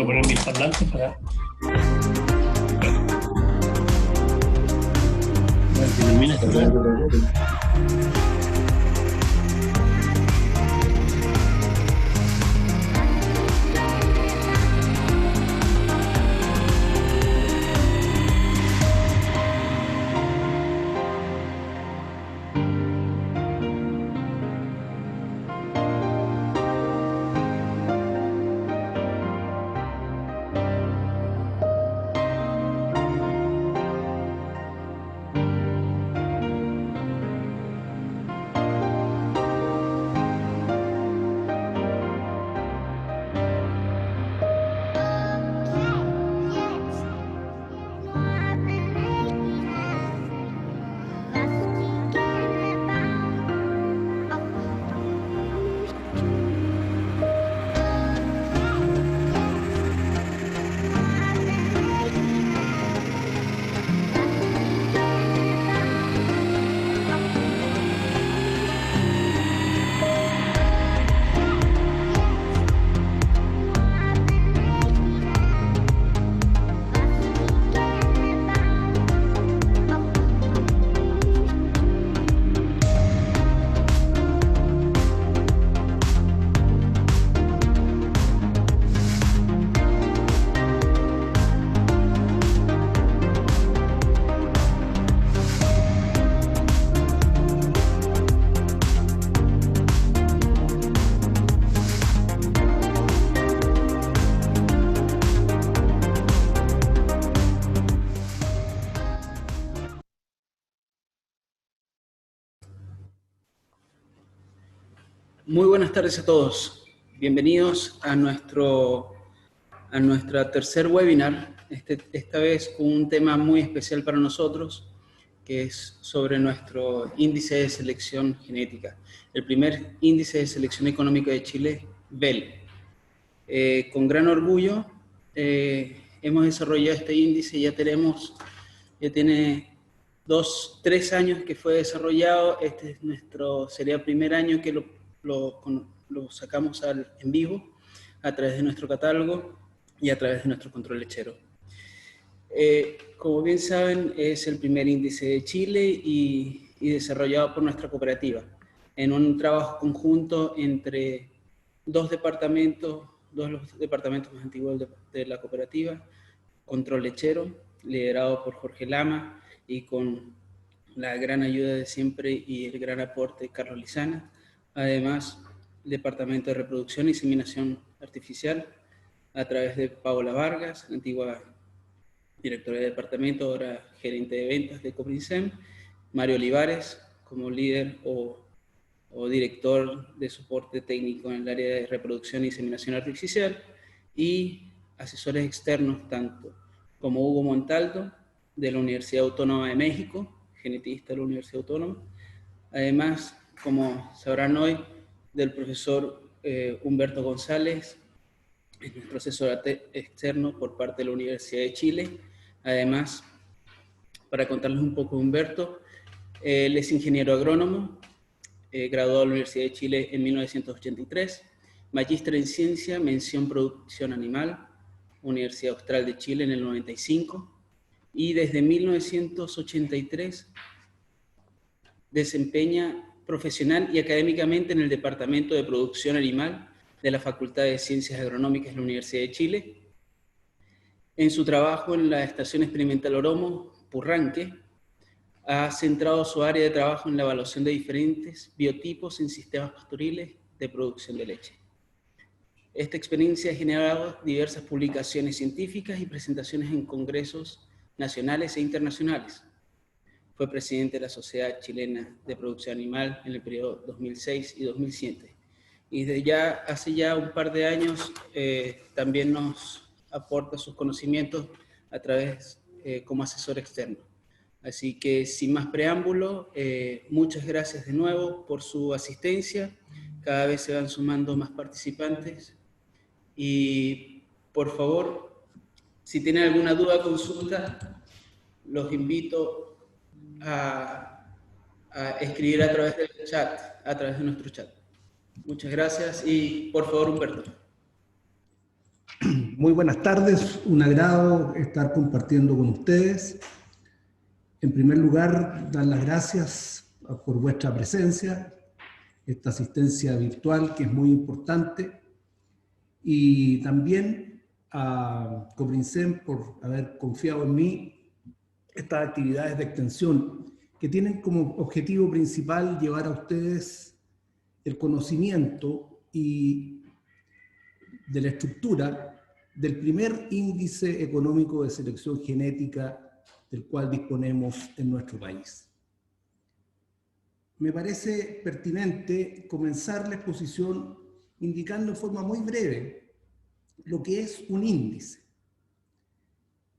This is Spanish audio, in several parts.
Voy a poner mis parlantes para... que termine esta clase. Muy buenas tardes a todos. Bienvenidos a nuestra tercer webinar, esta vez con un tema muy especial para nosotros, que es sobre nuestro índice de selección genética, el primer índice de selección económica de Chile, BEL. Con gran orgullo hemos desarrollado este índice, ya tiene 3 años que fue desarrollado. Este es sería el primer año que lo sacamos en vivo a través de nuestro catálogo y a través de nuestro control lechero. Como bien saben, es el primer índice de Chile y desarrollado por nuestra cooperativa en un trabajo conjunto entre dos de los departamentos más antiguos de la cooperativa, control lechero, liderado por Jorge Lama y con la gran ayuda de siempre y el gran aporte de Carlos Lizana. Además, el departamento de reproducción y inseminación artificial a través de Paola Vargas, antigua directora de departamento, ahora gerente de ventas de Coprinsem, Mario Olivares como líder o director de soporte técnico en el área de reproducción y inseminación artificial, y asesores externos tanto como Hugo Montaldo de la Universidad Autónoma de México, genetista de la Universidad Autónoma, además, como sabrán hoy, del profesor Humberto González, es nuestro asesor externo por parte de la Universidad de Chile. Además, para contarles un poco de Humberto, él es ingeniero agrónomo, graduado de la Universidad de Chile en 1983, magíster en ciencia, mención producción animal, Universidad Austral de Chile en el 95, y desde 1983 desempeña profesional y académicamente en el Departamento de Producción Animal de la Facultad de Ciencias Agronómicas de la Universidad de Chile. En su trabajo en la Estación Experimental Oromo, Purranque, ha centrado su área de trabajo en la evaluación de diferentes biotipos en sistemas pastoriles de producción de leche. Esta experiencia ha generado diversas publicaciones científicas y presentaciones en congresos nacionales e internacionales. Fue presidente de la Sociedad Chilena de Producción Animal en el periodo 2006 y 2007. Y hace ya un par de años también nos aporta sus conocimientos a través como asesor externo. Así que sin más preámbulo, muchas gracias de nuevo por su asistencia. Cada vez se van sumando más participantes. Y por favor, si tienen alguna duda o consulta, los invito a escribir a través del chat, a través de nuestro chat. Muchas gracias y por favor, Humberto. Muy buenas tardes, un agrado estar compartiendo con ustedes. En primer lugar, dar las gracias por vuestra presencia, esta asistencia virtual que es muy importante, y también a Coprinsem por haber confiado en mí estas actividades de extensión que tienen como objetivo principal llevar a ustedes el conocimiento y de la estructura del primer índice económico de selección genética del cual disponemos en nuestro país. Me parece pertinente comenzar la exposición indicando en forma muy breve lo que es un índice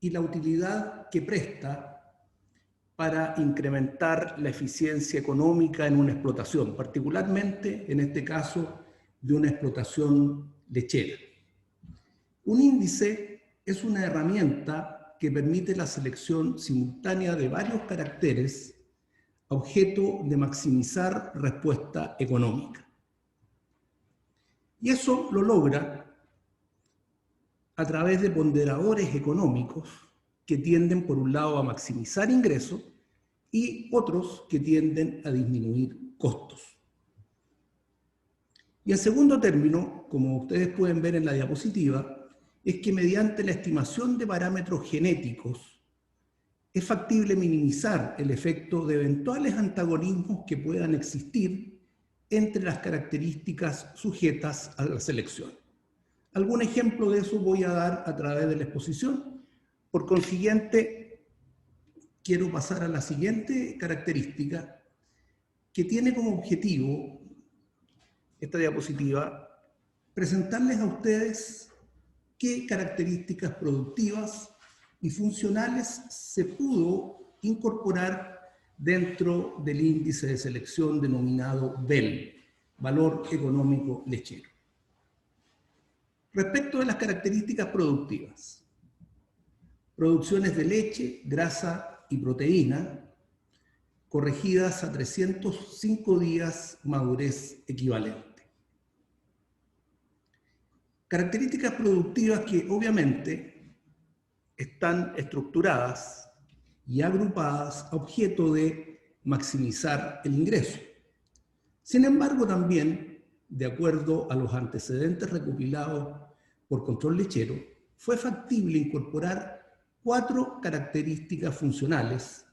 y la utilidad que presta para incrementar la eficiencia económica en una explotación, particularmente en este caso de una explotación lechera. Un índice es una herramienta que permite la selección simultánea de varios caracteres a objeto de maximizar respuesta económica. Y eso lo logra a través de ponderadores económicos que tienden, por un lado, a maximizar ingresos y otros que tienden a disminuir costos. Y en segundo término, como ustedes pueden ver en la diapositiva, es que mediante la estimación de parámetros genéticos es factible minimizar el efecto de eventuales antagonismos que puedan existir entre las características sujetas a la selección. Algún ejemplo de eso voy a dar a través de la exposición. Por consiguiente, quiero pasar a la siguiente característica que tiene como objetivo esta diapositiva presentarles a ustedes qué características productivas y funcionales se pudo incorporar dentro del índice de selección denominado VEL, Valor Económico Lechero. Respecto de las características productivas, producciones de leche, grasa y proteína, corregidas a 305 días madurez equivalente. Características productivas que obviamente están estructuradas y agrupadas a objeto de maximizar el ingreso. Sin embargo, también, de acuerdo a los antecedentes recopilados por Control Lechero, fue factible incorporar 4 características funcionales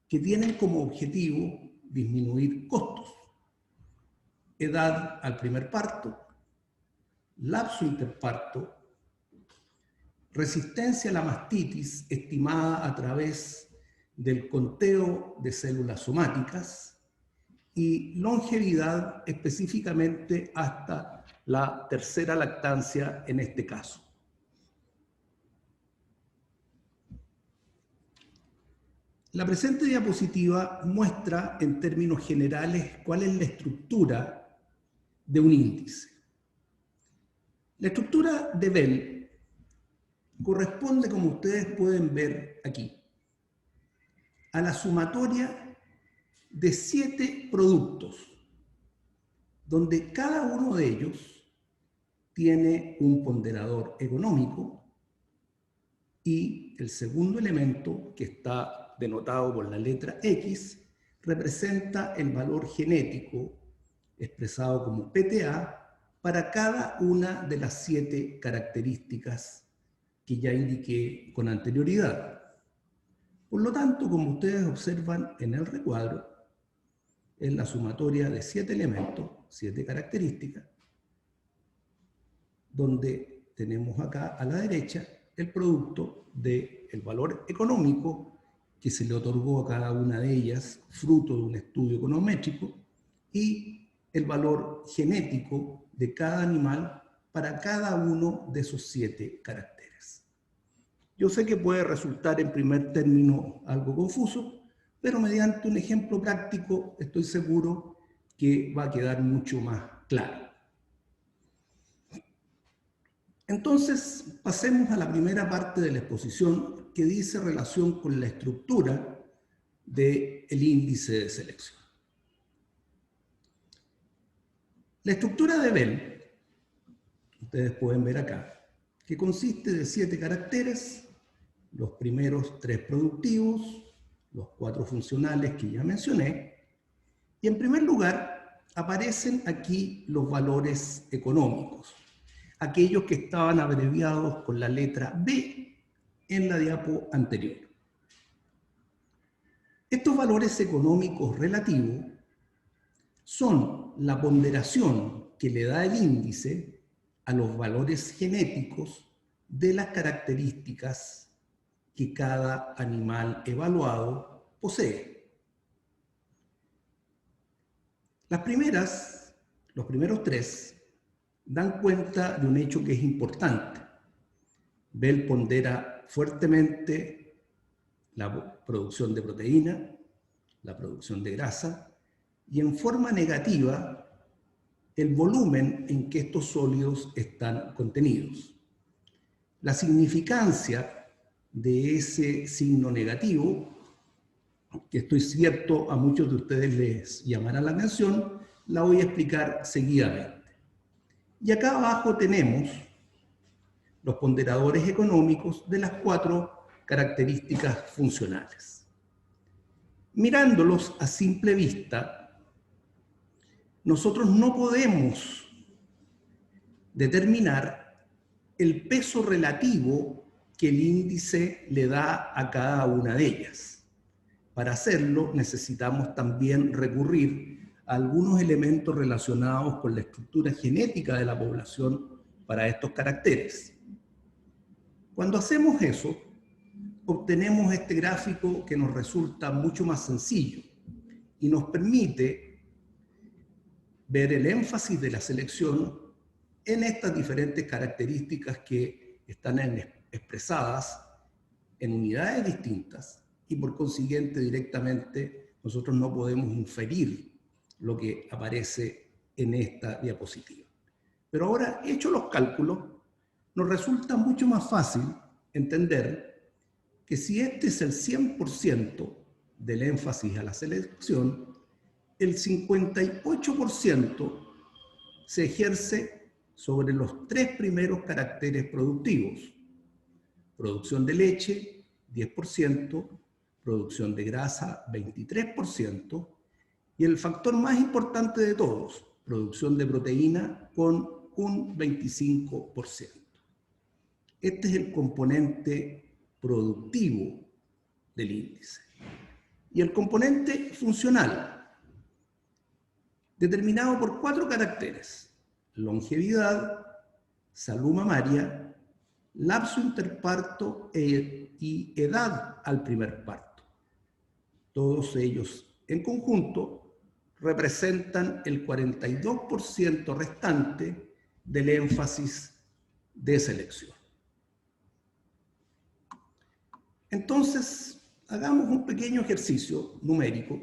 que tienen como objetivo disminuir costos: edad al primer parto, lapso interparto, resistencia a la mastitis estimada a través del conteo de células somáticas y longevidad específicamente hasta la tercera lactancia en este caso. La presente diapositiva muestra en términos generales cuál es la estructura de un índice. La estructura de Bell corresponde, como ustedes pueden ver aquí, a la sumatoria de 7 productos, donde cada uno de ellos tiene un ponderador económico y el segundo elemento, que está denotado por la letra X, representa el valor genético expresado como PTA para cada una de las 7 características que ya indiqué con anterioridad. Por lo tanto, como ustedes observan en el recuadro, es la sumatoria de 7 elementos, 7 características, donde tenemos acá a la derecha el producto del valor económico que se le otorgó a cada una de ellas, fruto de un estudio econométrico, y el valor genético de cada animal para cada uno de esos 7 caracteres. Yo sé que puede resultar en primer término algo confuso, pero mediante un ejemplo práctico estoy seguro que va a quedar mucho más claro. Entonces, pasemos a la primera parte de la exposición que dice relación con la estructura del índice de selección. La estructura de Bell, ustedes pueden ver acá, que consiste de 7 caracteres, los primeros 3 productivos, los 4 funcionales que ya mencioné, y en primer lugar aparecen aquí los valores económicos, aquellos que estaban abreviados con la letra B en la diapo anterior. Estos valores económicos relativos son la ponderación que le da el índice a los valores genéticos de las características que cada animal evaluado posee. Los primeros 3, dan cuenta de un hecho que es importante. Bell pondera fuertemente la producción de proteína, la producción de grasa, y en forma negativa el volumen en que estos sólidos están contenidos. La significancia de ese signo negativo, que estoy cierto a muchos de ustedes les llamará la atención, la voy a explicar seguidamente. Y acá abajo tenemos los ponderadores económicos de las 4 características funcionales. Mirándolos a simple vista, nosotros no podemos determinar el peso relativo que el índice le da a cada una de ellas. Para hacerlo necesitamos también recurrir a algunos elementos relacionados con la estructura genética de la población para estos caracteres. Cuando hacemos eso, obtenemos este gráfico que nos resulta mucho más sencillo y nos permite ver el énfasis de la selección en estas diferentes características que están expresadas en unidades distintas y por consiguiente directamente nosotros no podemos inferir lo que aparece en esta diapositiva. Pero ahora, hechos los cálculos, nos resulta mucho más fácil entender que si este es el 100% del énfasis a la selección, el 58% se ejerce sobre los 3 primeros caracteres productivos. Producción de leche, 10%, producción de grasa, 23%, y el factor más importante de todos, producción de proteína, con un 25%. Este es el componente productivo del índice. Y el componente funcional, determinado por 4 caracteres: longevidad, salud mamaria, lapso interparto y edad al primer parto. Todos ellos en conjunto representan el 42% restante del énfasis de selección. Entonces, hagamos un pequeño ejercicio numérico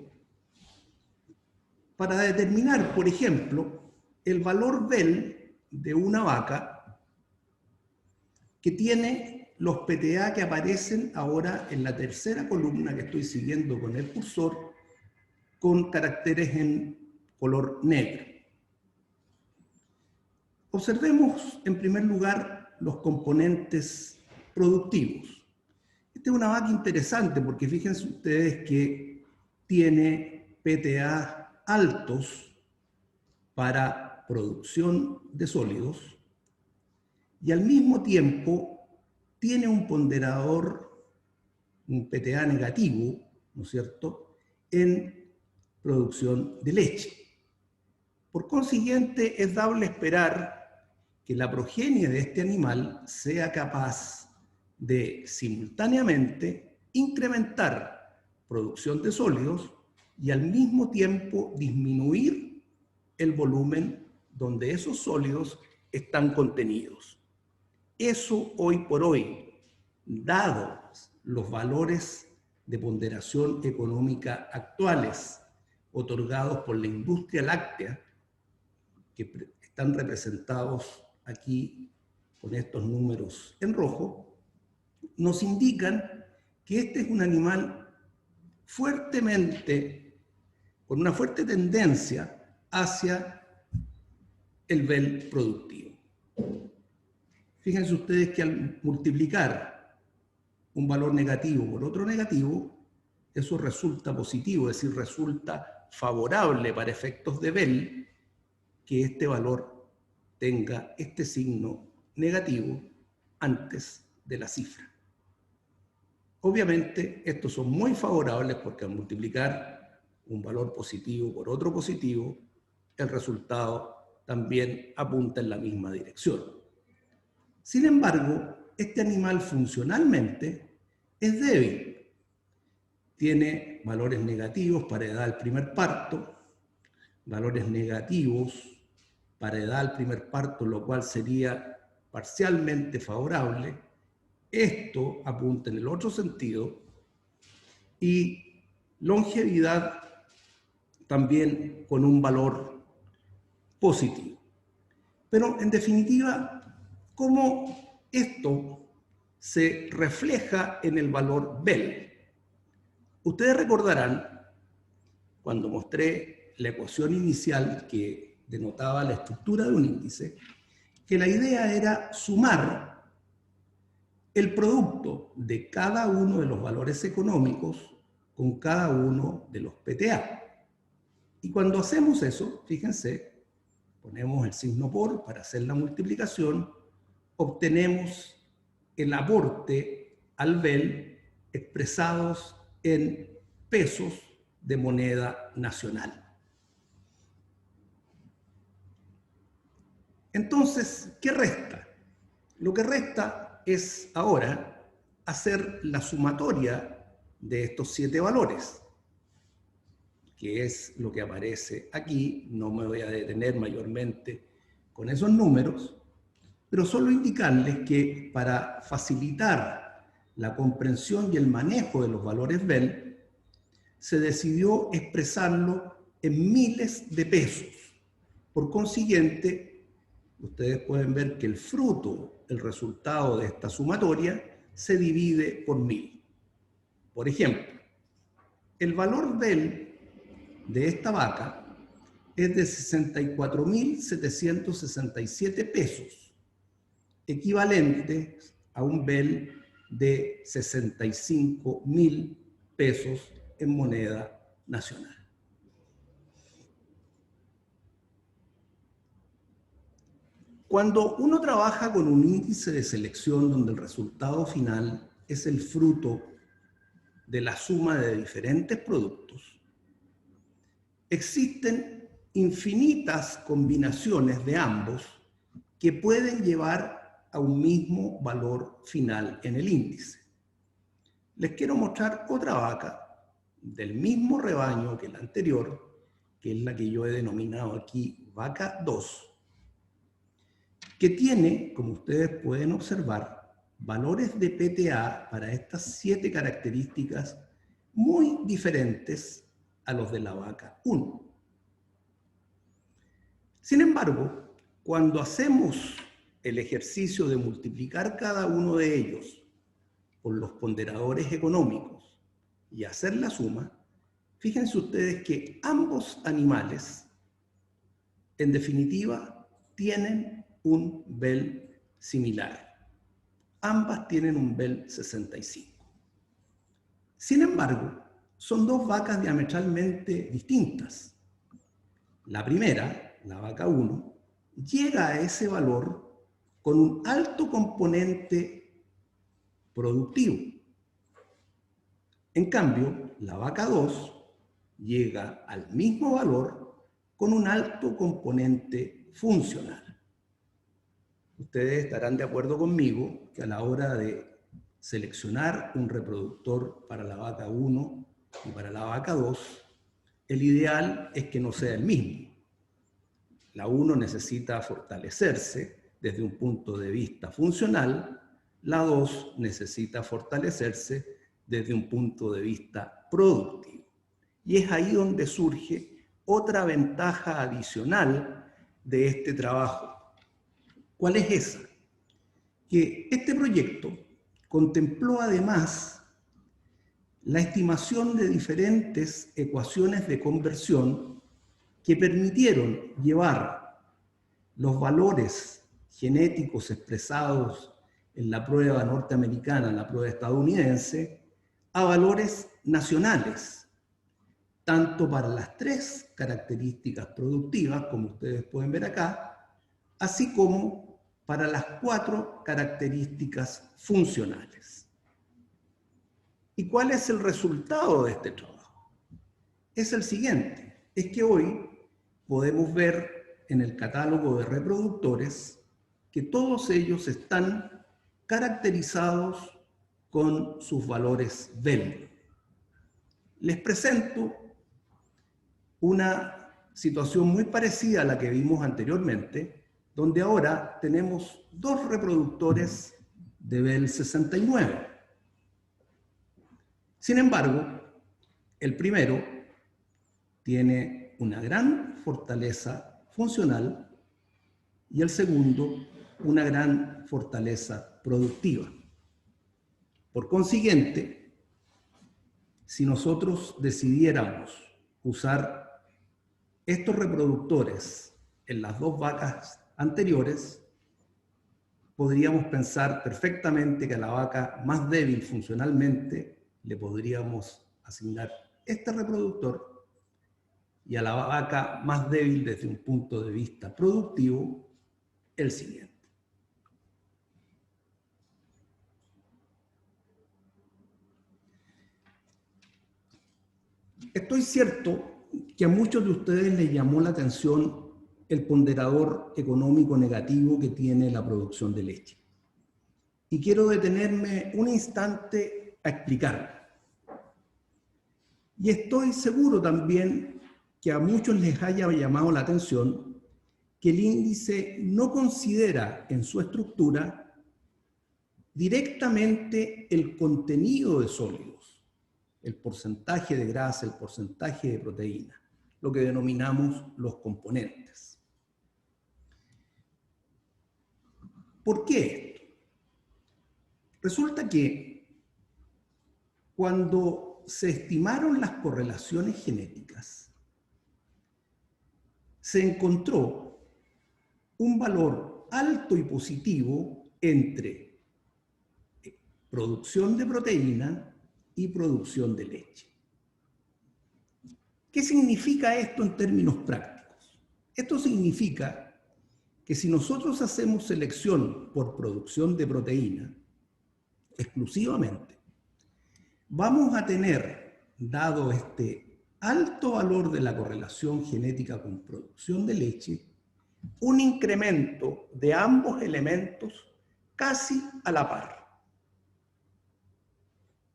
para determinar, por ejemplo, el valor Bell de una vaca que tiene los PTA que aparecen ahora en la tercera columna que estoy siguiendo con el cursor, con caracteres en color negro. Observemos en primer lugar los componentes productivos. Esta es una vaca interesante porque fíjense ustedes que tiene PTA altos para producción de sólidos y al mismo tiempo tiene un ponderador, un PTA negativo, ¿no es cierto?, en producción de leche. Por consiguiente, es dable esperar que la progenie de este animal sea capaz de simultáneamente incrementar producción de sólidos y al mismo tiempo disminuir el volumen donde esos sólidos están contenidos. Eso hoy por hoy, dados los valores de ponderación económica actuales otorgados por la industria láctea, que están representados aquí con estos números en rojo, nos indican que este es un animal con una fuerte tendencia hacia el Bell productivo. fíjense ustedes que al multiplicar un valor negativo por otro negativo, eso resulta positivo, es decir, resulta favorable para efectos de Bell que este valor tenga este signo negativo antes de la cifra. Obviamente, estos son muy favorables porque al multiplicar un valor positivo por otro positivo, el resultado también apunta en la misma dirección. Sin embargo, este animal funcionalmente es débil. Tiene valores negativos para edad al primer parto, valores negativos para edad al primer parto, lo cual sería parcialmente favorable. Esto apunta en el otro sentido. Y longevidad también con un valor positivo. Pero en definitiva, ¿cómo esto se refleja en el valor Bell? Ustedes recordarán, cuando mostré la ecuación inicial que denotaba la estructura de un índice, que la idea era sumar el producto de cada uno de los valores económicos con cada uno de los PTA. Y cuando hacemos eso, fíjense, ponemos el signo por para hacer la multiplicación, obtenemos el aporte al Bell expresados en pesos de moneda nacional. Entonces, ¿qué resta? Lo que resta es ahora hacer la sumatoria de estos 7 valores, que es lo que aparece aquí. No me voy a detener mayormente con esos números, pero solo indicarles que para facilitar la comprensión y el manejo de los valores Bell, se decidió expresarlo en miles de pesos. Por consiguiente, ustedes pueden ver que el fruto, el resultado de esta sumatoria, se divide por 1000. Por ejemplo, el valor Bell de esta vaca es de 64.767 pesos, equivalente a un Bell de 65.000 pesos en moneda nacional. Cuando uno trabaja con un índice de selección donde el resultado final es el fruto de la suma de diferentes productos, existen infinitas combinaciones de ambos que pueden llevar a un mismo valor final en el índice. Les quiero mostrar otra vaca del mismo rebaño que la anterior, que es la que yo he denominado aquí vaca 2, que tiene, como ustedes pueden observar, valores de PTA para estas 7 características muy diferentes a los de la vaca 1. Sin embargo, cuando hacemos el ejercicio de multiplicar cada uno de ellos por los ponderadores económicos y hacer la suma, fíjense ustedes que ambos animales, en definitiva, tienen un Bell similar. Ambas tienen un Bell 65. Sin embargo, son 2 vacas diametralmente distintas. La primera, la vaca 1, llega a ese valor con un alto componente productivo. En cambio, la vaca 2 llega al mismo valor con un alto componente funcional. Ustedes estarán de acuerdo conmigo que a la hora de seleccionar un reproductor para la vaca 1 y para la vaca 2, el ideal es que no sea el mismo. La 1 necesita fortalecerse desde un punto de vista funcional, la 2 necesita fortalecerse desde un punto de vista productivo. Y es ahí donde surge otra ventaja adicional de este trabajo. ¿Cuál es esa? Que este proyecto contempló además la estimación de diferentes ecuaciones de conversión que permitieron llevar los valores genéticos expresados en la prueba norteamericana, en la prueba estadounidense, a valores nacionales, tanto para las 3 características productivas, como ustedes pueden ver acá, así como para las 4 características funcionales. ¿Y cuál es el resultado de este trabajo? Es el siguiente, es que hoy podemos ver en el catálogo de reproductores que todos ellos están caracterizados con sus valores Bell. Les presento una situación muy parecida a la que vimos anteriormente, donde ahora tenemos 2 reproductores de Bell 69. Sin embargo, el primero tiene una gran fortaleza funcional y el segundo una gran fortaleza productiva. Por consiguiente, si nosotros decidiéramos usar estos reproductores en las 2 vacas anteriores, podríamos pensar perfectamente que a la vaca más débil funcionalmente le podríamos asignar este reproductor y a la vaca más débil desde un punto de vista productivo, el siguiente. Estoy cierto que a muchos de ustedes les llamó la atención el ponderador económico negativo que tiene la producción de leche. Y quiero detenerme un instante a explicarlo. Y estoy seguro también que a muchos les haya llamado la atención que el índice no considera en su estructura directamente el contenido de sólidos, el porcentaje de grasa, el porcentaje de proteína, lo que denominamos los componentes. ¿Por qué esto? Resulta que cuando se estimaron las correlaciones genéticas, se encontró un valor alto y positivo entre producción de proteína y producción de leche. ¿Qué significa esto en términos prácticos? Esto significa que si nosotros hacemos selección por producción de proteína exclusivamente, vamos a tener, dado este alto valor de la correlación genética con producción de leche, un incremento de ambos elementos casi a la par.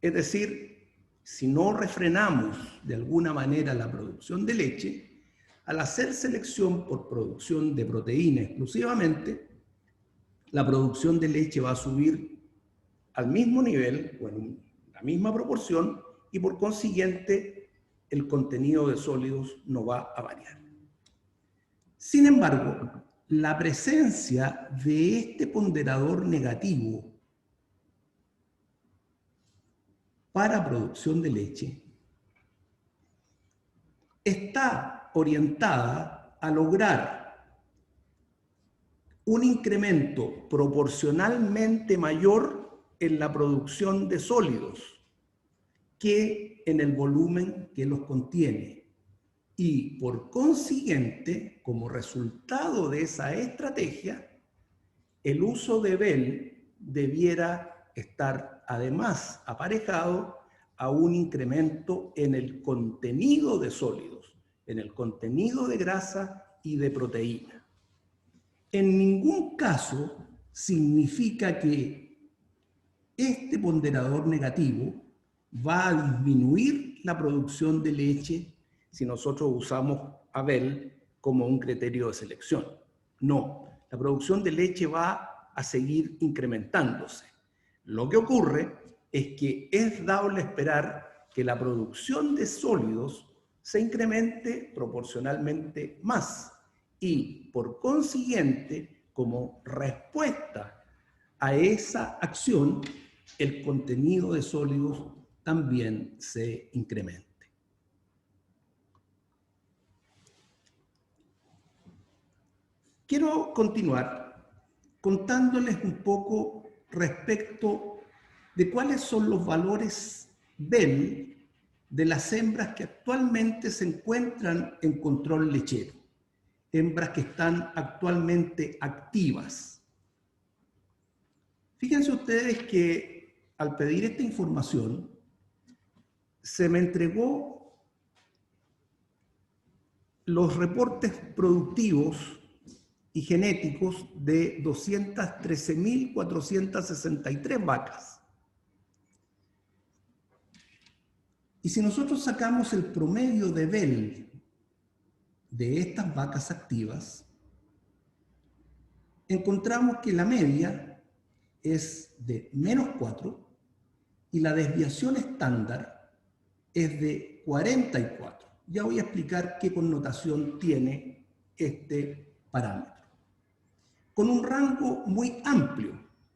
Es decir, si no refrenamos de alguna manera la producción de leche, al hacer selección por producción de proteína exclusivamente, la producción de leche va a subir al mismo nivel o en la misma proporción y por consiguiente el contenido de sólidos no va a variar. Sin embargo, la presencia de este ponderador negativo para producción de leche está orientada a lograr un incremento proporcionalmente mayor en la producción de sólidos que en el volumen que los contiene. Y por consiguiente, como resultado de esa estrategia, el uso de Bell debiera estar además aparejado a un incremento en el contenido de sólidos, en el contenido de grasa y de proteína. En ningún caso significa que este ponderador negativo va a disminuir la producción de leche si nosotros usamos a Bell como un criterio de selección. No, la producción de leche va a seguir incrementándose. Lo que ocurre es que es dable esperar que la producción de sólidos se incremente proporcionalmente más y, por consiguiente, como respuesta a esa acción, el contenido de sólidos también se incremente. Quiero continuar contándoles un poco respecto de cuáles son los valores BEL de las hembras que actualmente se encuentran en control lechero, hembras que están actualmente activas. Fíjense ustedes que al pedir esta información se me entregó los reportes productivos y genéticos de 213.463 vacas. Y si nosotros sacamos el promedio de BEL de estas vacas activas, encontramos que la media es de -4 y la desviación estándar es de 44. Ya voy a explicar qué connotación tiene este parámetro. Con un rango muy amplio,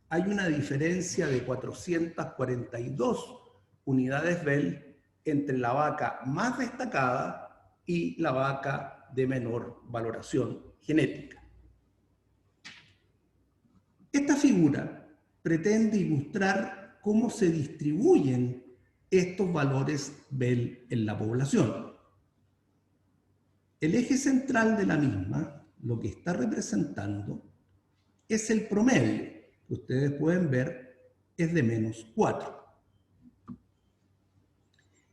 hay una diferencia de 442 unidades BEL entre la vaca más destacada y la vaca de menor valoración genética. Esta figura pretende ilustrar cómo se distribuyen estos valores BEL en la población. El eje central de la misma, lo que está representando, es el promedio, que ustedes pueden ver es de -4.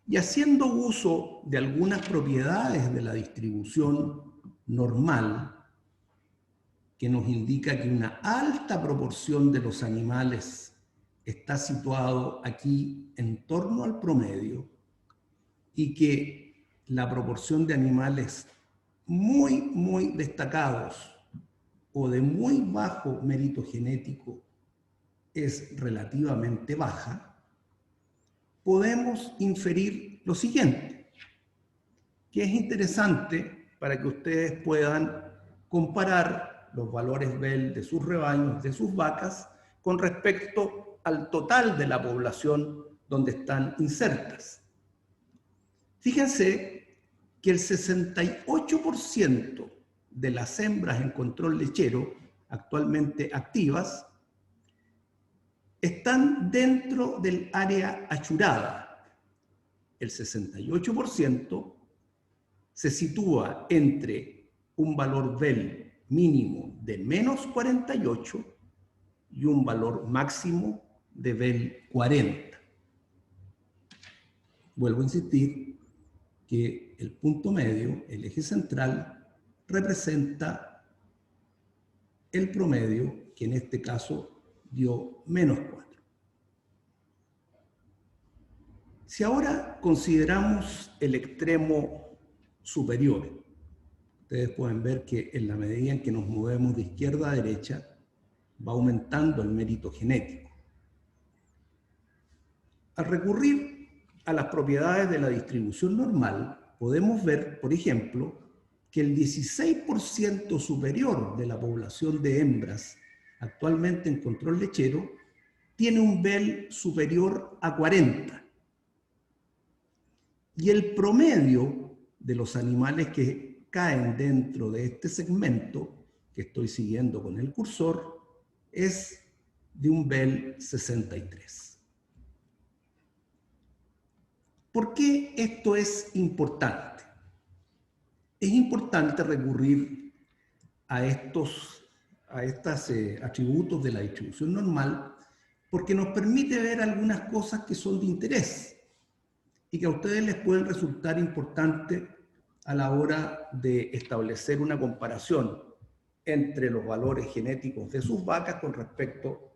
Y haciendo uso de algunas propiedades de la distribución normal, que nos indica que una alta proporción de los animales está situado aquí en torno al promedio y que la proporción de animales muy destacados o de muy bajo mérito genético es relativamente baja, podemos inferir lo siguiente, que es interesante para que ustedes puedan comparar los valores BEL de sus rebaños, de sus vacas, con respecto al total de la población donde están insertas. Fíjense que el 68% de las hembras en control lechero actualmente activas están dentro del área achurada. El 68% se sitúa entre un valor BEL mínimo de -48 y un valor máximo de BEL 40. Vuelvo a insistir que el punto medio, el eje central, representa el promedio, que en este caso dio -4. Si ahora consideramos el extremo superior, ustedes pueden ver que en la medida en que nos movemos de izquierda a derecha, va aumentando el mérito genético. Al recurrir a las propiedades de la distribución normal, podemos ver, por ejemplo, que el 16% superior de la población de hembras actualmente en control lechero tiene un BEL superior a 40. Y el promedio de los animales que caen dentro de este segmento, que estoy siguiendo con el cursor, es de un BEL 63. ¿Por qué esto es importante? Es importante recurrir a estos atributos de la distribución normal porque nos permite ver algunas cosas que son de interés y que a ustedes les pueden resultar importantes a la hora de establecer una comparación entre los valores genéticos de sus vacas con respecto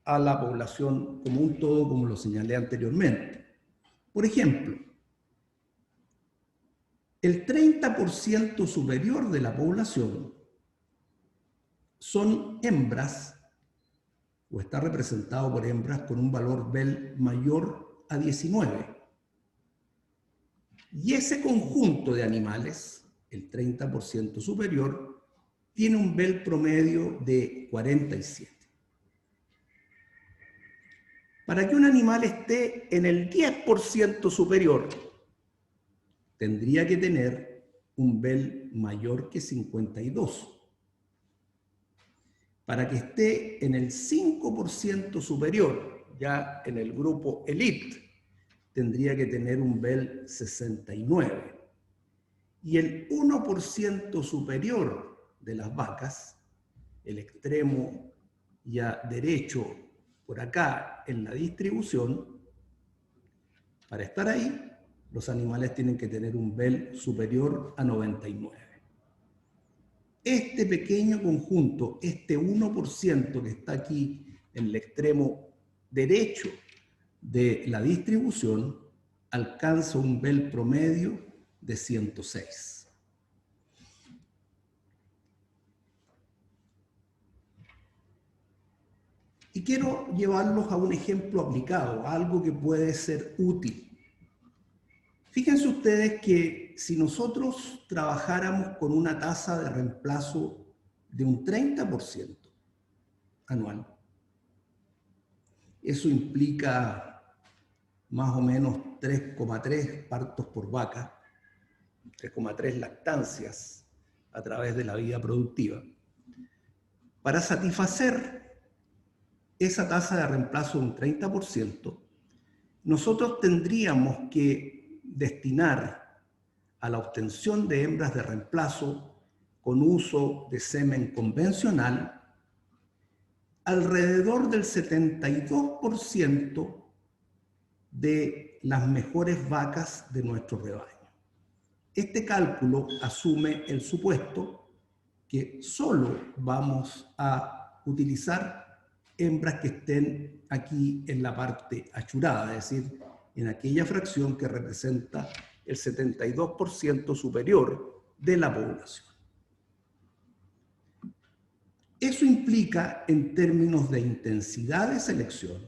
a la población como un todo, como lo señalé anteriormente. Por ejemplo, el 30% superior de la población son hembras, o está representado por hembras con un valor BEL mayor a 19. Y ese conjunto de animales, el 30% superior, tiene un BEL promedio de 47. Para que un animal esté en el 10% superior, tendría que tener un BEL mayor que 52. Para que esté en el 5% superior, ya en el grupo elite, tendría que tener un BEL 69. Y el 1% superior de las vacas, el extremo ya derecho por acá en la distribución, para estar ahí, los animales tienen que tener un BEL superior a 99. Este pequeño conjunto, este 1% que está aquí en el extremo derecho de la distribución, alcanza un BEL promedio de 106. Y quiero llevarlos a un ejemplo aplicado, a algo que puede ser útil. Fíjense ustedes que si nosotros trabajáramos con una tasa de reemplazo de un 30% anual, eso implica más o menos 3,3 partos por vaca, 3,3 lactancias a través de la vida productiva. Para satisfacer esa tasa de reemplazo de un 30%, nosotros tendríamos que destinar a la obtención de hembras de reemplazo con uso de semen convencional alrededor del 72% de las mejores vacas de nuestro rebaño. Este cálculo asume el supuesto que solo vamos a utilizar hembras que estén aquí en la parte achurada, es decir, en aquella fracción que representa el 72% superior de la población. Eso implica, en términos de intensidad de selección,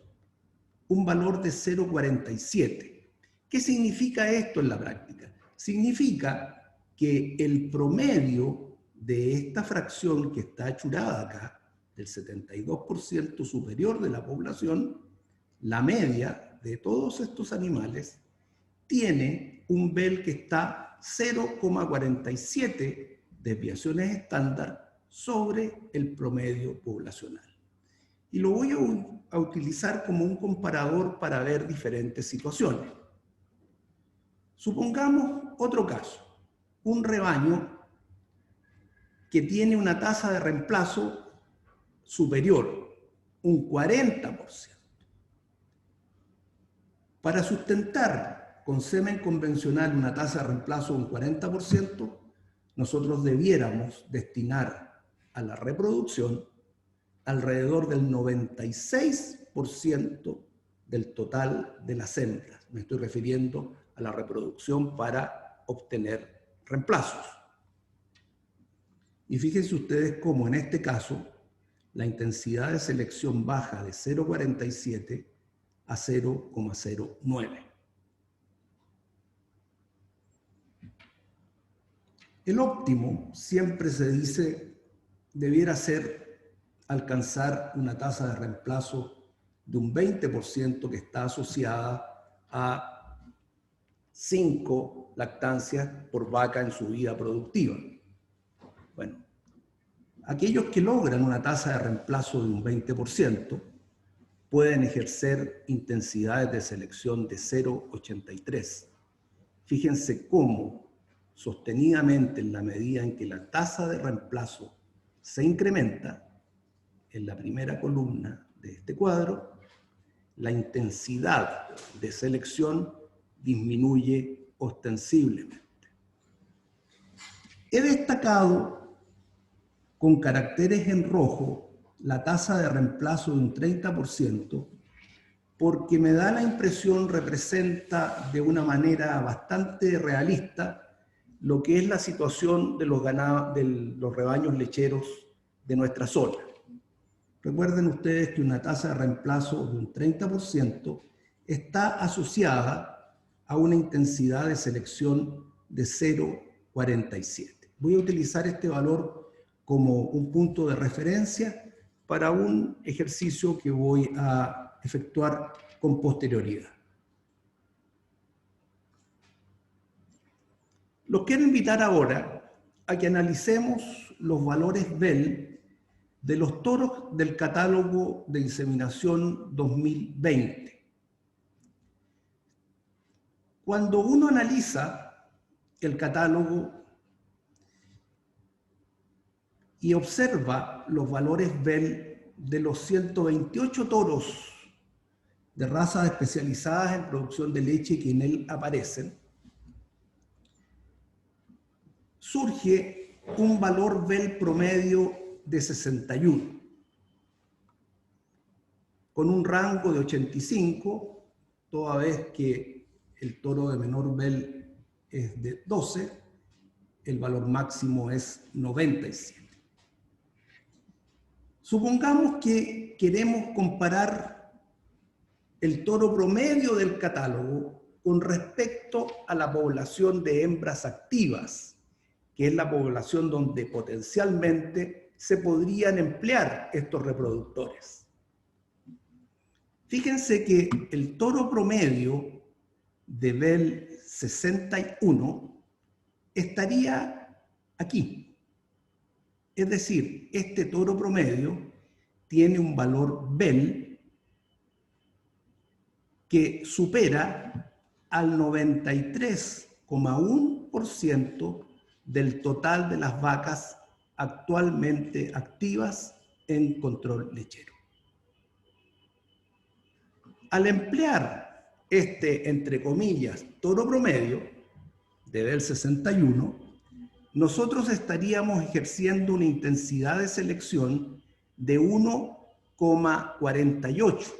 un valor de 0,47. ¿Qué significa esto en la práctica? Significa que el promedio de esta fracción que está achurada acá, del 72% superior de la población, la media de todos estos animales, tiene un BEL que está 0,47 desviaciones estándar sobre el promedio poblacional. Y lo voy a utilizar como un comparador para ver diferentes situaciones. Supongamos otro caso, un rebaño que tiene una tasa de reemplazo superior, un 40%. Para sustentar con semen convencional una tasa de reemplazo de un 40%, nosotros debiéramos destinar a la reproducción alrededor del 96% del total de las hembras. Me estoy refiriendo a la reproducción para obtener reemplazos. Y fíjense ustedes cómo en este caso la intensidad de selección baja de 0,47 a 0,09. El óptimo, siempre se dice, debiera ser alcanzar una tasa de reemplazo de un 20% que está asociada a 5 lactancias por vaca en su vida productiva. Bueno, aquellos que logran una tasa de reemplazo de un 20% pueden ejercer intensidades de selección de 0,83. Fíjense cómo, sostenidamente, en la medida en que la tasa de reemplazo se incrementa, en la primera columna de este cuadro, la intensidad de selección disminuye ostensiblemente. He destacado con caracteres en rojo la tasa de reemplazo de un 30% porque me da la impresión, representa de una manera bastante realista lo que es la situación de los rebaños lecheros de nuestra zona. Recuerden ustedes que una tasa de reemplazo de un 30% está asociada a una intensidad de selección de 0,47. Voy a utilizar este valor como un punto de referencia para un ejercicio que voy a efectuar con posterioridad. Los quiero invitar ahora a que analicemos los valores BEL de los toros del catálogo de inseminación 2020. Cuando uno analiza el catálogo y observa los valores BEL de los 128 toros de razas especializadas en producción de leche que en él aparecen, surge un valor BEL promedio de 61, con un rango de 85, toda vez que el toro de menor BEL es de 12, el valor máximo es 97. Supongamos que queremos comparar el toro promedio del catálogo con respecto a la población de hembras activas, que es la población donde potencialmente se podrían emplear estos reproductores. Fíjense que el toro promedio de BEL 61 estaría aquí. Es decir, este toro promedio tiene un valor BEL que supera al 93,1% del total de las vacas actualmente activas en control lechero. Al emplear este, entre comillas, toro promedio de BEL 61, nosotros estaríamos ejerciendo una intensidad de selección de 1,48,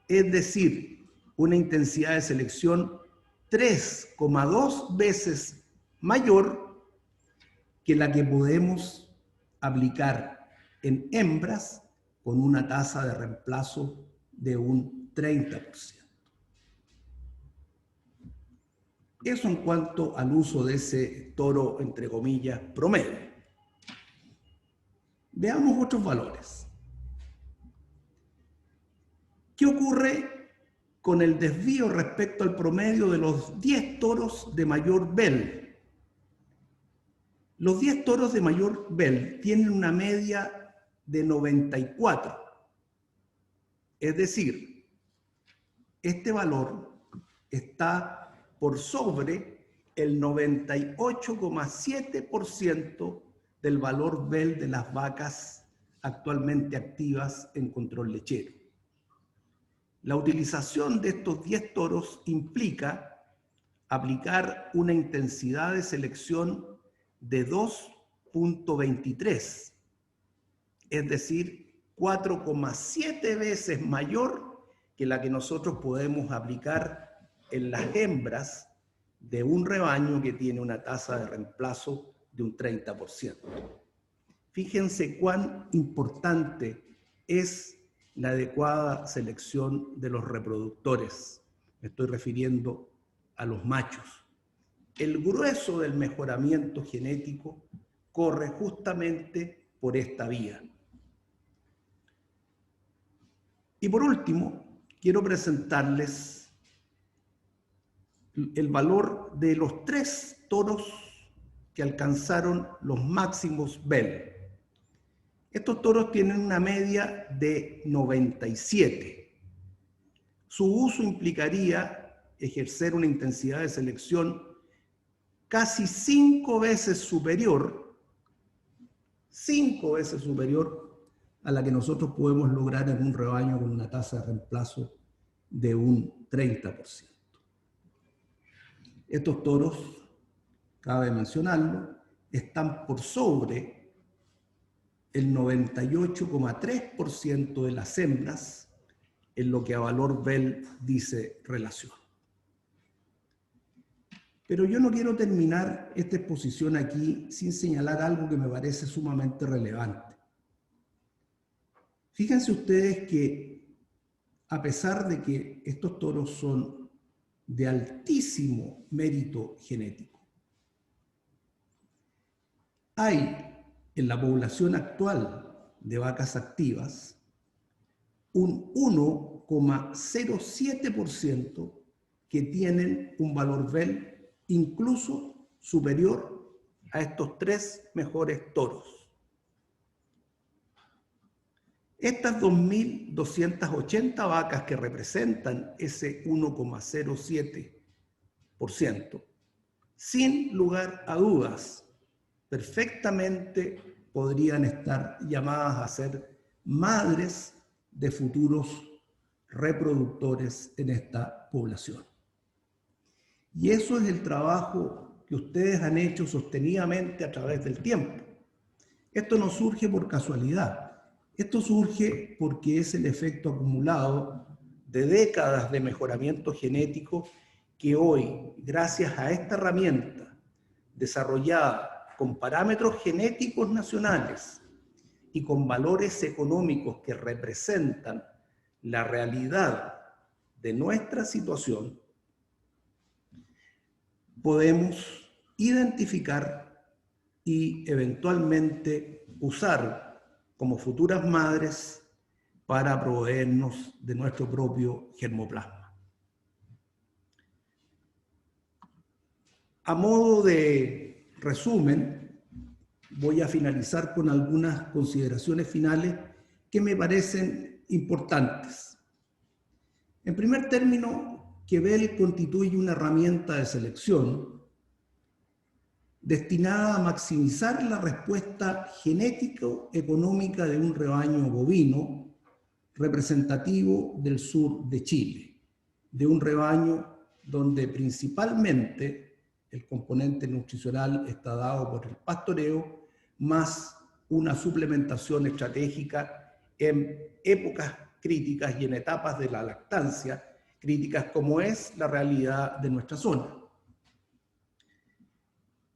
es decir, una intensidad de selección 3,2 veces mayor que la que podemos aplicar en hembras con una tasa de reemplazo de un 30%. Eso en cuanto al uso de ese toro, entre comillas, promedio. Veamos otros valores. ¿Qué ocurre con el desvío respecto al promedio de los 10 toros de mayor BEL? Los 10 toros de mayor BEL tienen una media de 94. Es decir, este valor está por sobre el 98,7% del valor BEL de las vacas actualmente activas en control lechero. La utilización de estos 10 toros implica aplicar una intensidad de selección de 2,23, es decir, 4,7 veces mayor que la que nosotros podemos aplicar en las hembras de un rebaño que tiene una tasa de reemplazo de un 30%. Fíjense cuán importante es la adecuada selección de los reproductores. Me estoy refiriendo a los machos. El grueso del mejoramiento genético corre justamente por esta vía. Y por último, quiero presentarles el valor de los 3 toros que alcanzaron los máximos BEL. Estos toros tienen una media de 97. Su uso implicaría ejercer una intensidad de selección casi 5 veces superior a la que nosotros podemos lograr en un rebaño con una tasa de reemplazo de un 30%. Estos toros, cabe mencionarlo, están por sobre el 98,3% de las hembras en lo que a valor BEL dice relación. Pero yo no quiero terminar esta exposición aquí sin señalar algo que me parece sumamente relevante. Fíjense ustedes que a pesar de que estos toros son de altísimo mérito genético, hay en la población actual de vacas activas un 1,07% que tienen un valor BEL incluso superior a estos 3 mejores toros. Estas 2.280 vacas que representan ese 1,07%, sin lugar a dudas, perfectamente podrían estar llamadas a ser madres de futuros reproductores en esta población. Y eso es el trabajo que ustedes han hecho sostenidamente a través del tiempo. Esto no surge por casualidad. Esto surge porque es el efecto acumulado de décadas de mejoramiento genético que hoy, gracias a esta herramienta desarrollada con parámetros genéticos nacionales y con valores económicos que representan la realidad de nuestra situación, podemos identificar y eventualmente usar como futuras madres para proveernos de nuestro propio germoplasma. A modo de resumen, voy a finalizar con algunas consideraciones finales que me parecen importantes. En primer término, que BEL constituye una herramienta de selección destinada a maximizar la respuesta genético-económica de un rebaño bovino representativo del sur de Chile, de un rebaño donde principalmente el componente nutricional está dado por el pastoreo, más una suplementación estratégica en épocas críticas y en etapas de la lactancia críticas, como es la realidad de nuestra zona.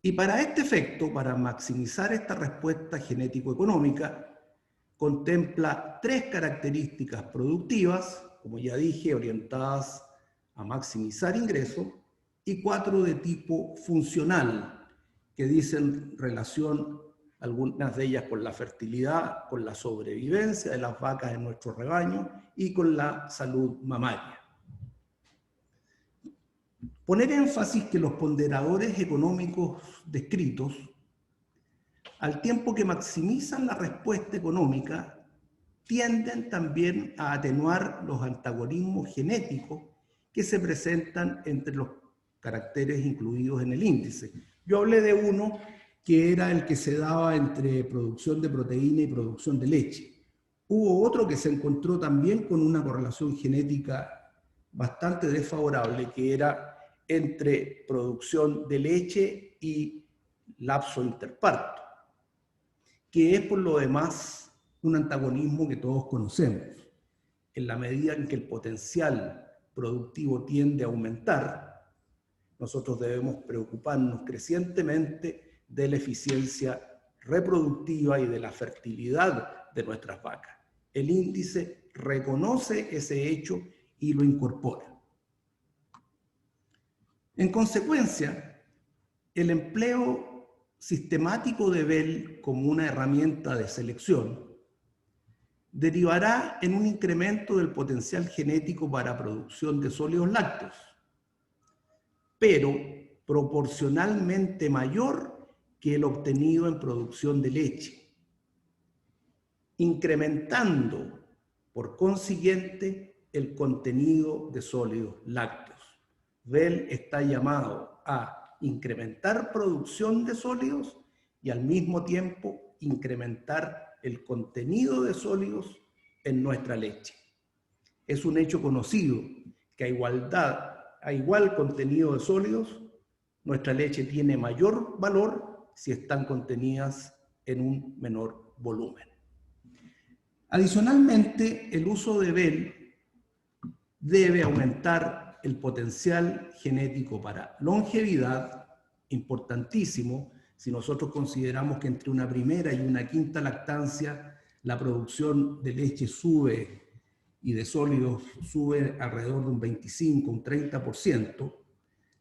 Y para este efecto, para maximizar esta respuesta genético-económica, contempla 3 características productivas, como ya dije, orientadas a maximizar ingresos, y 4 de tipo funcional, que dicen relación, algunas de ellas con la fertilidad, con la sobrevivencia de las vacas en nuestro rebaño y con la salud mamaria. Poner énfasis que los ponderadores económicos descritos, al tiempo que maximizan la respuesta económica, tienden también a atenuar los antagonismos genéticos que se presentan entre los caracteres incluidos en el índice. Yo hablé de uno que era el que se daba entre producción de proteína y producción de leche. Hubo otro que se encontró también con una correlación genética bastante desfavorable, que era entre producción de leche y lapso interparto, que es por lo demás un antagonismo que todos conocemos. En la medida en que el potencial productivo tiende a aumentar, nosotros debemos preocuparnos crecientemente de la eficiencia reproductiva y de la fertilidad de nuestras vacas. El índice reconoce ese hecho y lo incorpora. En consecuencia, el empleo sistemático de BEL como una herramienta de selección derivará en un incremento del potencial genético para producción de sólidos lácteos, pero proporcionalmente mayor que el obtenido en producción de leche, incrementando por consiguiente el contenido de sólidos lácteos. BEL está llamado a incrementar producción de sólidos y al mismo tiempo incrementar el contenido de sólidos en nuestra leche. Es un hecho conocido que a igual contenido de sólidos, nuestra leche tiene mayor valor si están contenidas en un menor volumen. Adicionalmente, el uso de BEL debe aumentar el potencial genético para longevidad, importantísimo, si nosotros consideramos que entre una primera y una quinta lactancia la producción de leche sube y de sólidos sube alrededor de un 25, un 30%,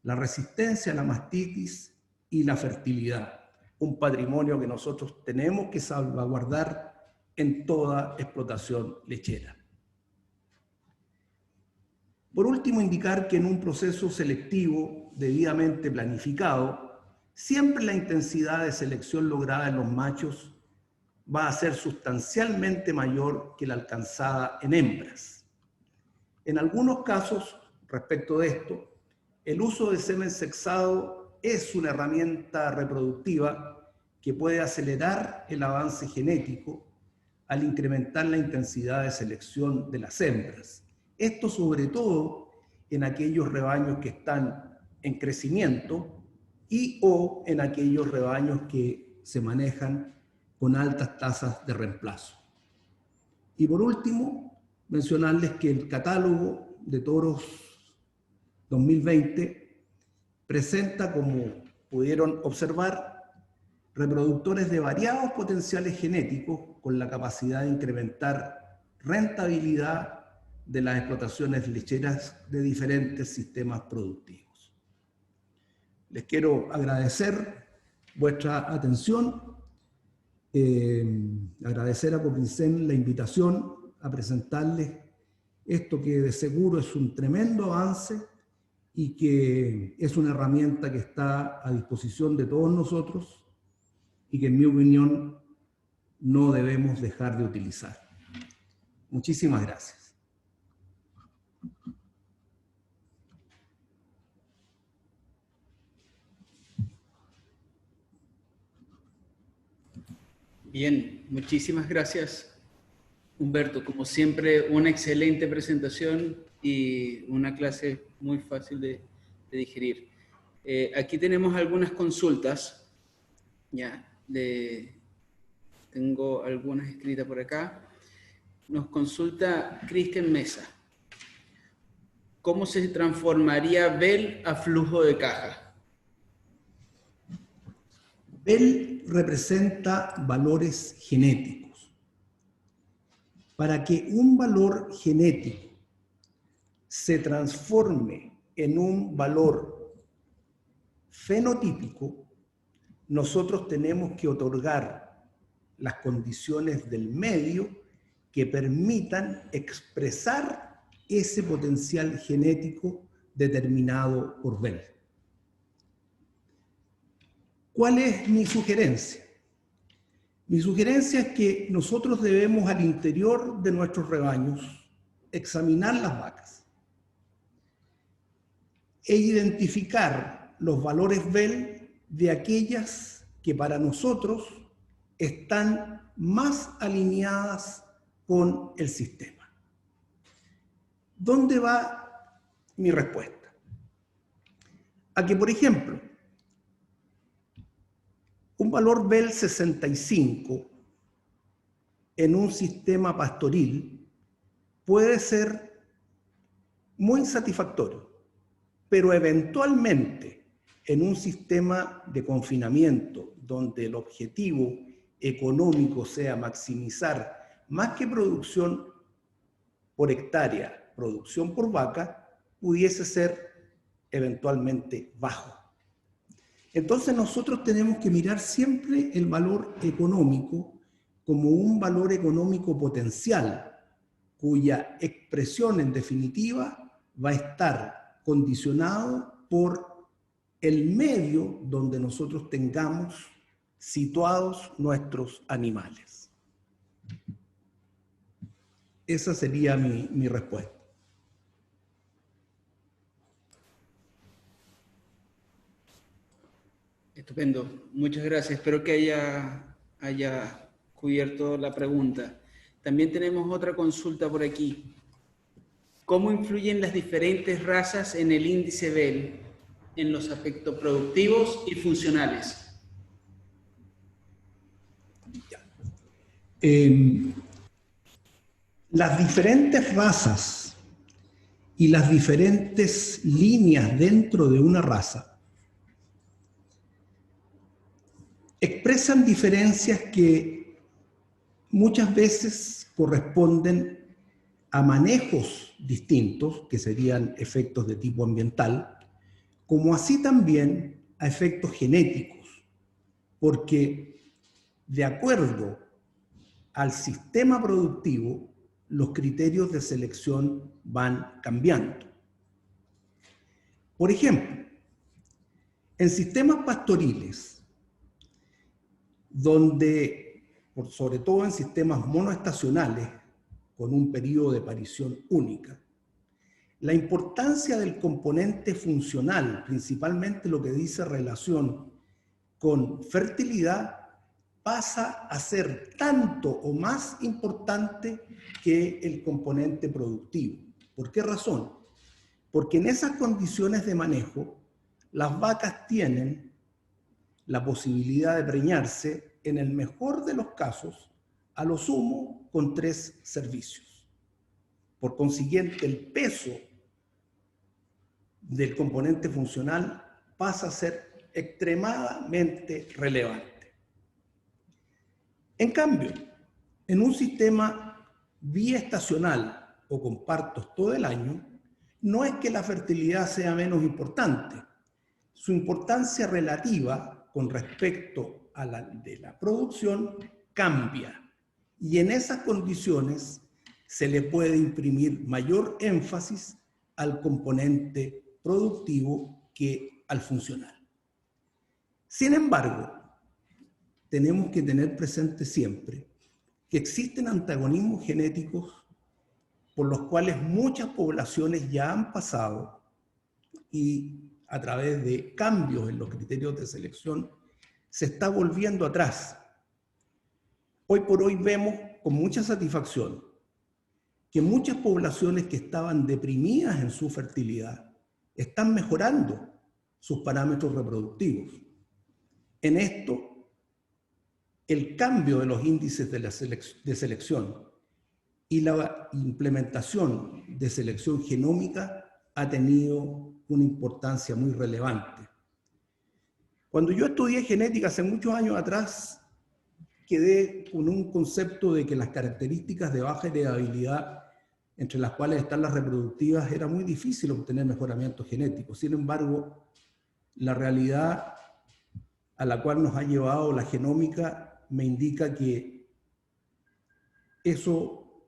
la resistencia a la mastitis y la fertilidad, un patrimonio que nosotros tenemos que salvaguardar en toda explotación lechera. Por último, indicar que en un proceso selectivo debidamente planificado, siempre la intensidad de selección lograda en los machos va a ser sustancialmente mayor que la alcanzada en hembras. En algunos casos, respecto de esto, el uso de semen sexado es una herramienta reproductiva que puede acelerar el avance genético al incrementar la intensidad de selección de las hembras. Esto sobre todo en aquellos rebaños que están en crecimiento y o en aquellos rebaños que se manejan con altas tasas de reemplazo. Y por último, mencionarles que el catálogo de toros 2020 presenta, como pudieron observar, reproductores de variados potenciales genéticos con la capacidad de incrementar rentabilidad de las explotaciones lecheras de diferentes sistemas productivos. Les quiero agradecer vuestra atención, agradecer a Coprincen la invitación a presentarles esto que de seguro es un tremendo avance y que es una herramienta que está a disposición de todos nosotros y que en mi opinión no debemos dejar de utilizar. Muchísimas gracias. Bien, muchísimas gracias, Humberto. Como siempre, una excelente presentación y una clase muy fácil de digerir. Aquí tenemos algunas consultas. Ya, tengo algunas escritas por acá. Nos consulta Cristian Mesa. ¿Cómo se transformaría BEL a flujo de caja? BEL representa valores genéticos. Para que un valor genético se transforme en un valor fenotípico, nosotros tenemos que otorgar las condiciones del medio que permitan expresar ese potencial genético determinado por BEL. ¿Cuál es mi sugerencia? Mi sugerencia es que nosotros debemos al interior de nuestros rebaños examinar las vacas e identificar los valores BEL de aquellas que para nosotros están más alineadas con el sistema. ¿Dónde va mi respuesta? A que, por ejemplo, un valor BEL 65 en un sistema pastoril puede ser muy satisfactorio, pero eventualmente en un sistema de confinamiento donde el objetivo económico sea maximizar más que producción por hectárea, producción por vaca, pudiese ser eventualmente bajo. Entonces nosotros tenemos que mirar siempre el valor económico como un valor económico potencial, cuya expresión en definitiva va a estar condicionado por el medio donde nosotros tengamos situados nuestros animales. Esa sería mi respuesta. Estupendo, muchas gracias. Espero que haya cubierto la pregunta. También tenemos otra consulta por aquí. ¿Cómo influyen las diferentes razas en el índice BEL en los aspectos productivos y funcionales? Las diferentes razas y las diferentes líneas dentro de una raza expresan diferencias que muchas veces corresponden a manejos distintos, que serían efectos de tipo ambiental, como así también a efectos genéticos, porque de acuerdo al sistema productivo, los criterios de selección van cambiando. Por ejemplo, en sistemas pastoriles, donde sobre todo en sistemas monoestacionales, con un periodo de aparición única. La importancia del componente funcional, principalmente lo que dice relación con fertilidad, pasa a ser tanto o más importante que el componente productivo. ¿Por qué razón? Porque en esas condiciones de manejo, las vacas tienen la posibilidad de preñarse, en el mejor de los casos, a lo sumo con 3 servicios. Por consiguiente, el peso del componente funcional pasa a ser extremadamente relevante. En cambio, en un sistema biestacional o con partos todo el año, no es que la fertilidad sea menos importante. Su importancia relativa con respecto a la de la producción cambia. Y en esas condiciones se le puede imprimir mayor énfasis al componente productivo que al funcional. Sin embargo, tenemos que tener presente siempre que existen antagonismos genéticos por los cuales muchas poblaciones ya han pasado y a través de cambios en los criterios de selección se está volviendo atrás. Hoy por hoy vemos con mucha satisfacción que muchas poblaciones que estaban deprimidas en su fertilidad están mejorando sus parámetros reproductivos. En esto, el cambio de los índices de selección y la implementación de selección genómica ha tenido una importancia muy relevante. Cuando yo estudié genética hace muchos años atrás, quedé con un concepto de que las características de baja heredabilidad, entre las cuales están las reproductivas, era muy difícil obtener mejoramiento genético. Sin embargo, la realidad a la cual nos ha llevado la genómica me indica que eso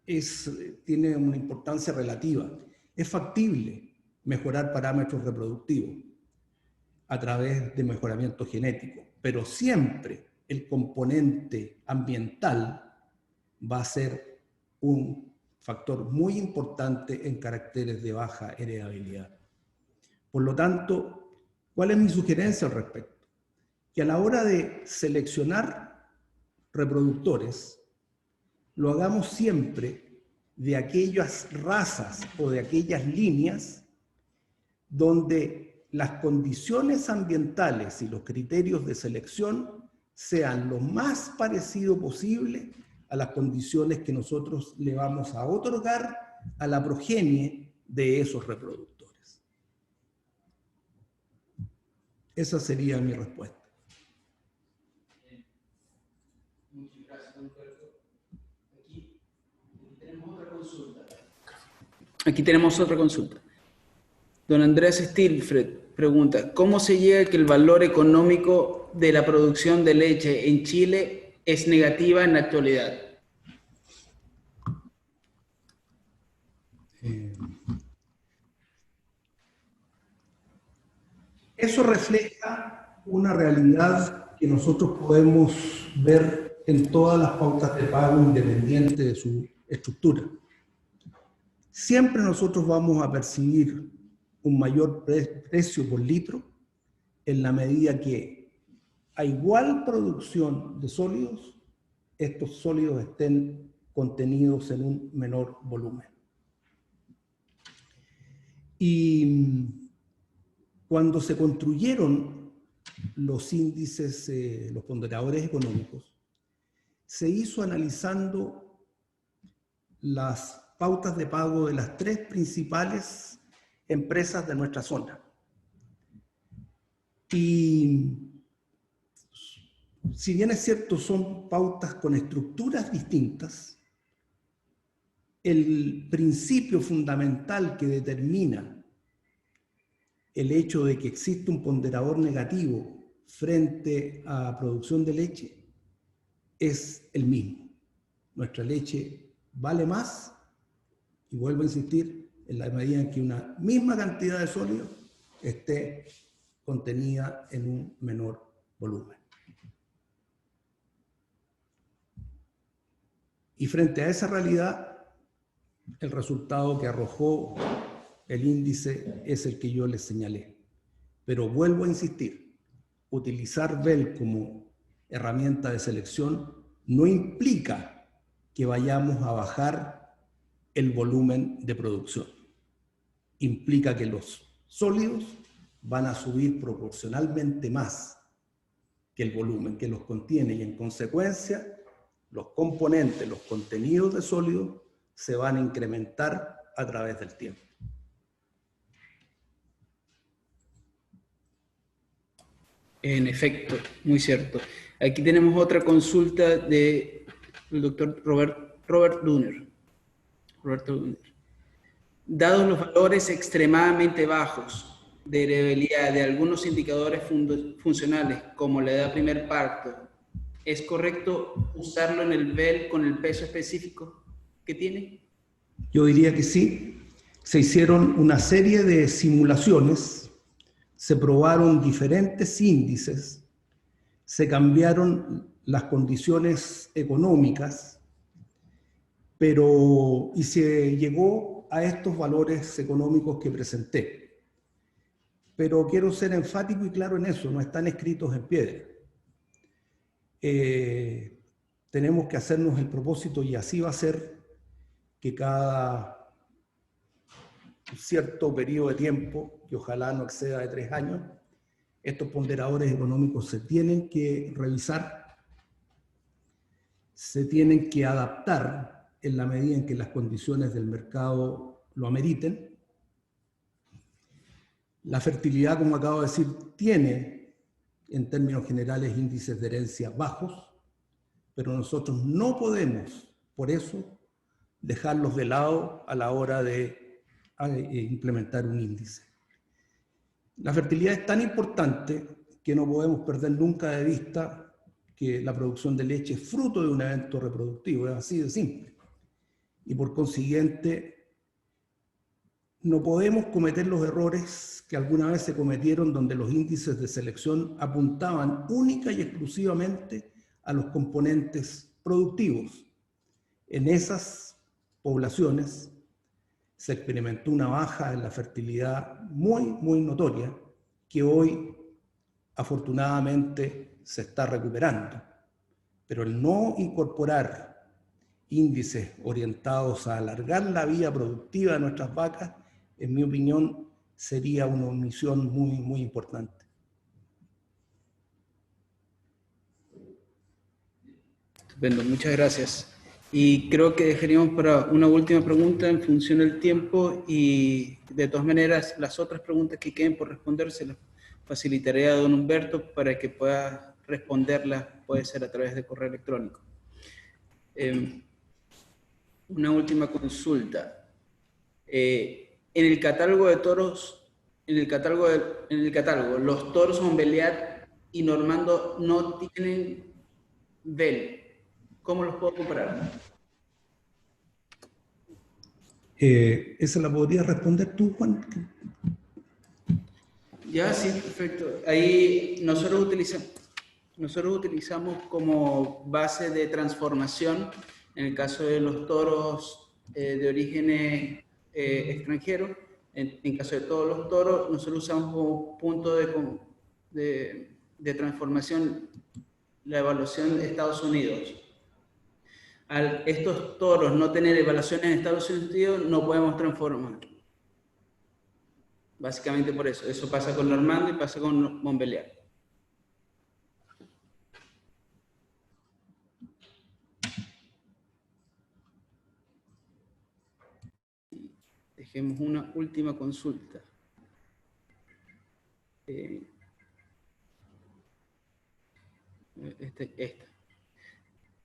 tiene una importancia relativa. Es factible mejorar parámetros reproductivos a través de mejoramiento genético, pero siempre el componente ambiental va a ser un factor muy importante en caracteres de baja heredabilidad. Por lo tanto, ¿cuál es mi sugerencia al respecto? Que a la hora de seleccionar reproductores, lo hagamos siempre de aquellas razas o de aquellas líneas donde las condiciones ambientales y los criterios de selección sean lo más parecido posible a las condiciones que nosotros le vamos a otorgar a la progenie de esos reproductores. Esa sería mi respuesta. Muchas gracias, don Humberto. Aquí tenemos otra consulta. Don Andrés Stilfred pregunta, ¿cómo se llega a que el valor económico de la producción de leche en Chile es negativa en la actualidad? Eso refleja una realidad que nosotros podemos ver en todas las pautas de pago independiente de su estructura. Siempre nosotros vamos a percibir un mayor precio por litro en la medida que a igual producción de sólidos, estos sólidos estén contenidos en un menor volumen. Y cuando se construyeron los índices, los ponderadores económicos, se hizo analizando las pautas de pago de las 3 principales empresas de nuestra zona. Y si bien es cierto, son pautas con estructuras distintas, el principio fundamental que determina el hecho de que existe un ponderador negativo frente a producción de leche es el mismo. Nuestra leche vale más, y vuelvo a insistir, en la medida en que una misma cantidad de sólido esté contenida en un menor volumen. Y frente a esa realidad, el resultado que arrojó el índice es el que yo les señalé. Pero vuelvo a insistir, utilizar BEL como herramienta de selección no implica que vayamos a bajar el volumen de producción. Implica que los sólidos van a subir proporcionalmente más que el volumen que los contiene, y en consecuencia los componentes, los contenidos de sólidos se van a incrementar a través del tiempo. En efecto, muy cierto. Aquí tenemos otra consulta del doctor Roberto Dunner. Dados los valores extremadamente bajos de heredabilidad de algunos indicadores funcionales, como la edad primer parto, ¿es correcto usarlo en el BEL con el peso específico que tiene? Yo diría que sí. Se hicieron una serie de simulaciones, se probaron diferentes índices, se cambiaron las condiciones económicas, y se llegó a estos valores económicos que presenté. Pero quiero ser enfático y claro en eso, no están escritos en piedra. Tenemos que hacernos el propósito, y así va a ser, que cada cierto periodo de tiempo, que ojalá no exceda de 3 años, estos ponderadores económicos se tienen que revisar, se tienen que adaptar en la medida en que las condiciones del mercado lo ameriten. La fertilidad, como acabo de decir, tiene en términos generales índices de herencia bajos, pero nosotros no podemos, por eso, dejarlos de lado a la hora de implementar un índice. La fertilidad es tan importante que no podemos perder nunca de vista que la producción de leche es fruto de un evento reproductivo, es así de simple. Y por consiguiente, no podemos cometer los errores que alguna vez se cometieron, donde los índices de selección apuntaban única y exclusivamente a los componentes productivos. En esas poblaciones se experimentó una baja en la fertilidad muy notoria, que hoy afortunadamente se está recuperando. Pero el no incorporar índices orientados a alargar la vida productiva de nuestras vacas, en mi opinión, sería una omisión muy importante. Estupendo, muchas gracias. Y creo que dejaríamos para una última pregunta en función del tiempo, y de todas maneras las otras preguntas que queden por responder se las facilitaré a don Humberto para que pueda responderlas, puede ser a través de correo electrónico. Una última consulta. En el catálogo de toros, en el catálogo, los toros Montbéliard y Normando no tienen BEL. ¿Cómo los puedo comparar? ¿Esa la podrías responder tú, Juan? Ya, sí, perfecto. Ahí nosotros utilizamos como base de transformación, en el caso de los toros de origen extranjero, en caso de todos los toros, nosotros usamos como punto de transformación la evaluación de Estados Unidos. Al estos toros no tener evaluaciones en Estados Unidos, no podemos transformar. Básicamente por eso. Eso pasa con Normando y pasa con Montbéliard. Dejemos una última consulta. Esta.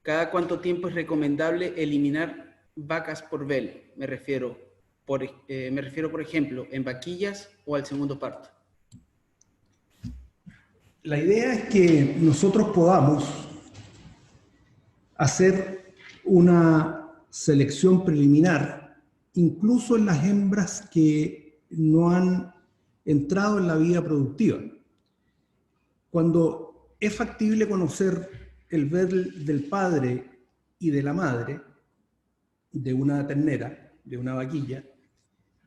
¿Cada cuánto tiempo es recomendable eliminar vacas por BEL? Me refiero, por ejemplo, en vaquillas o al segundo parto. La idea es que nosotros podamos hacer una selección preliminar, incluso en las hembras que no han entrado en la vida productiva. Cuando es factible conocer el BEL del padre y de la madre, de una ternera, de una vaquilla,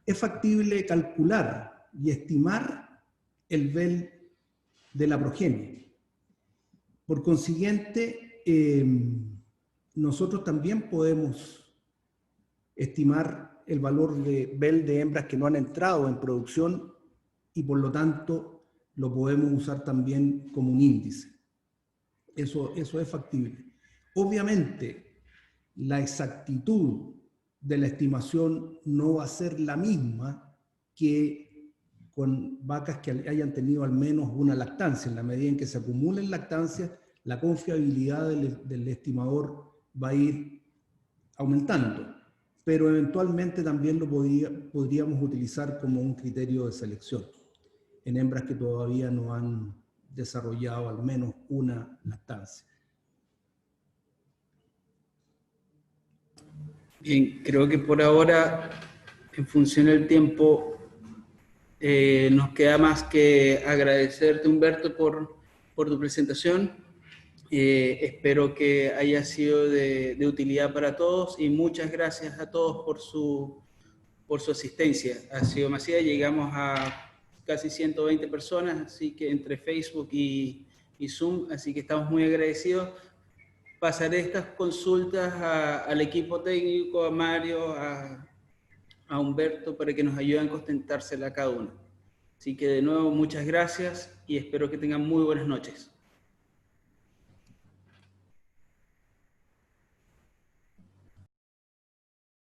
es factible calcular y estimar el VEL de la progenie. Por consiguiente, nosotros también podemos estimar el valor de VEL de hembras que no han entrado en producción y por lo tanto lo podemos usar también como un índice. Eso es factible. Obviamente, la exactitud de la estimación no va a ser la misma que con vacas que hayan tenido al menos una lactancia. En la medida en que se acumulen lactancias, la confiabilidad del estimador va a ir aumentando, pero eventualmente también lo podríamos utilizar como un criterio de selección en hembras que todavía no han desarrollado al menos una lactancia. Bien, creo que por ahora, en función del tiempo, nos queda más que agradecerte, Humberto, por tu presentación. Espero que haya sido de utilidad para todos y muchas gracias a todos por su asistencia. Ha sido masiva, llegamos a casi 120 personas, así que entre Facebook y Zoom, así que estamos muy agradecidos. Pasaré estas consultas al equipo técnico, a Mario, a Humberto, para que nos ayuden a contentársela a cada uno. Así que de nuevo, muchas gracias y espero que tengan muy buenas noches.